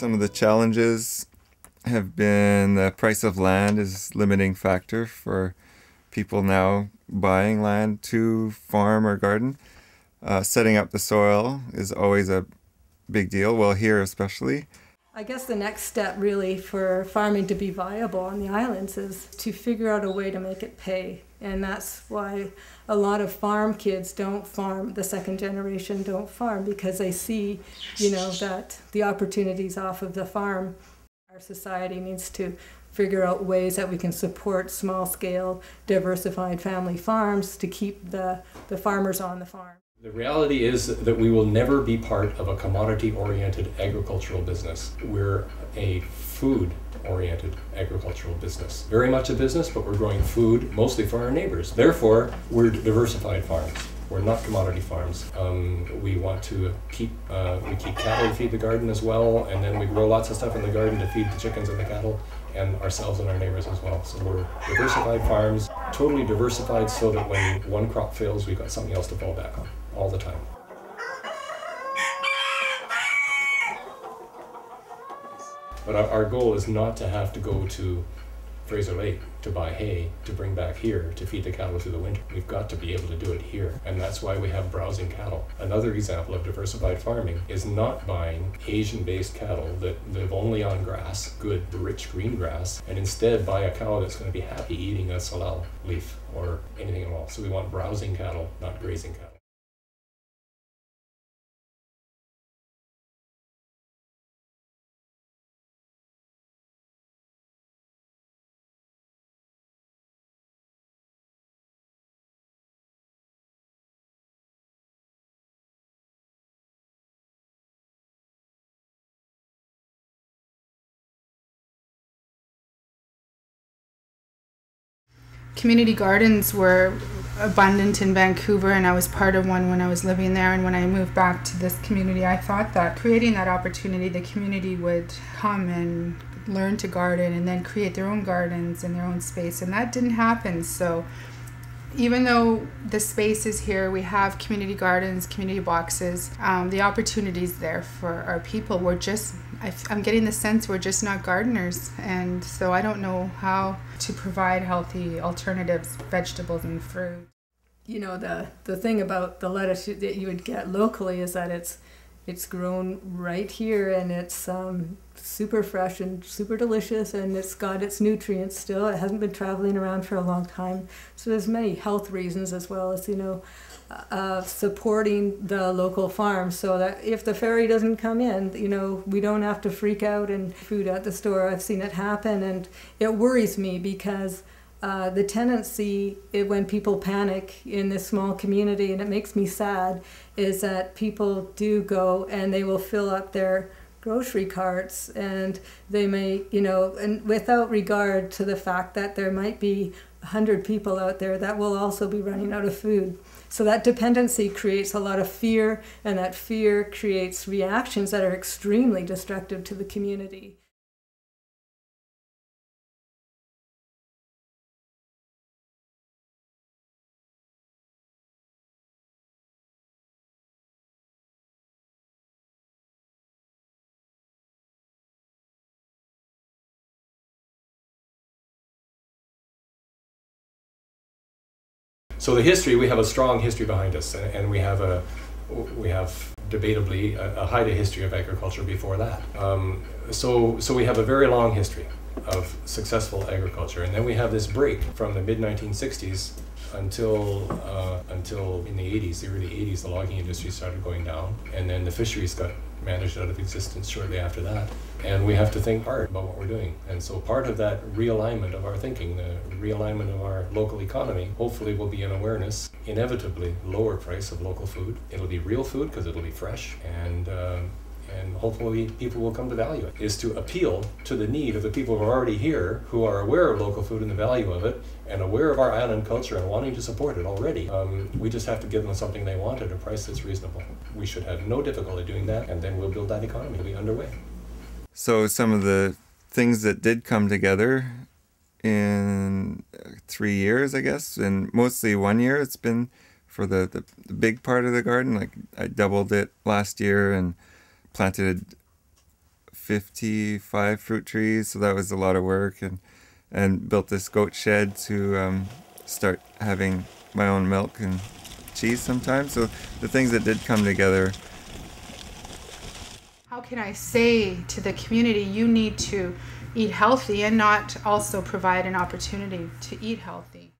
Some of the challenges have been the price of land is limiting factor for people now buying land to farm or garden. Setting up the soil is always a big deal, well, here especially. I guess the next step really for farming to be viable on the islands is to figure out a way to make it pay. And that's why a lot of farm kids don't farm, the second generation don't farm, because they see, that the opportunities off of the farm. Our society needs to figure out ways that we can support small-scale, diversified family farms to keep the farmers on the farm. The reality is that we will never be part of a commodity-oriented agricultural business. We're a food-oriented agricultural business. Very much a business, but we're growing food mostly for our neighbors. Therefore, we're diversified farms. We're not commodity farms. We want to keep cattle to feed the garden as well, and then we grow lots of stuff in the garden to feed the chickens and the cattle, and ourselves and our neighbors as well. So we're diversified farms, totally diversified so that when one crop fails, we've got something else to fall back on all the time. But our goal is not to have to go to Fraser Lake to buy hay to bring back here to feed the cattle through the winter. We've got to be able to do it here, and that's why we have browsing cattle. Another example of diversified farming is not buying Asian-based cattle that live only on grass, good, rich green grass, and instead buy a cow that's going to be happy eating a salal leaf or anything at all. So we want browsing cattle, not grazing cattle. Community gardens were abundant in Vancouver, and I was part of one when I was living there. And when I moved back to this community, I thought that creating that opportunity, the community would come and learn to garden and then create their own gardens in their own space, and that didn't happen. So even though the space is here, we have community gardens, community boxes, the opportunities there for our people. I'm getting the sense we're just not gardeners, and so I don't know how to provide healthy alternatives, vegetables and fruit. The thing about the lettuce that you would get locally is that it's grown right here, and it's super fresh and super delicious, and it's got its nutrients still. It hasn't been traveling around for a long time. So there's many health reasons, as well as, supporting the local farms, so that if the ferry doesn't come in, we don't have to freak out and food at the store. I've seen it happen, and it worries me because the tendency when people panic in this small community, and it makes me sad, is that people do go and they will fill up their grocery carts, and they may, and without regard to the fact that there might be 100 people out there that will also be running out of food. So that dependency creates a lot of fear, and that fear creates reactions that are extremely destructive to the community. So the history, we have a strong history behind us, and we have debatably a Haida history of agriculture before that. So we have a very long history of successful agriculture, and then we have this break from the mid-1960s until in the 80s, the early 80s, the logging industry started going down, and then the fisheries got managed out of existence shortly after that. And we have to think hard about what we're doing. And so part of that realignment of our thinking, the realignment of our local economy, hopefully will be an awareness, inevitably lower price of local food. It'll be real food because it'll be fresh, and hopefully people will come to value it, is to appeal to the need of the people who are already here, who are aware of local food and the value of it, and aware of our island culture and wanting to support it already. We just have to give them something they want at a price that's reasonable. We should have no difficulty doing that, and then we'll build that economy. It'll be underway. So some of the things that did come together in 3 years, I guess, and mostly 1 year it's been for the big part of the garden. Like I doubled it last year and planted 55 fruit trees, so that was a lot of work, and built this goat shed to start having my own milk and cheese sometimes. So the things that did come together. How can I say to the community, you need to eat healthy, and not also provide an opportunity to eat healthy?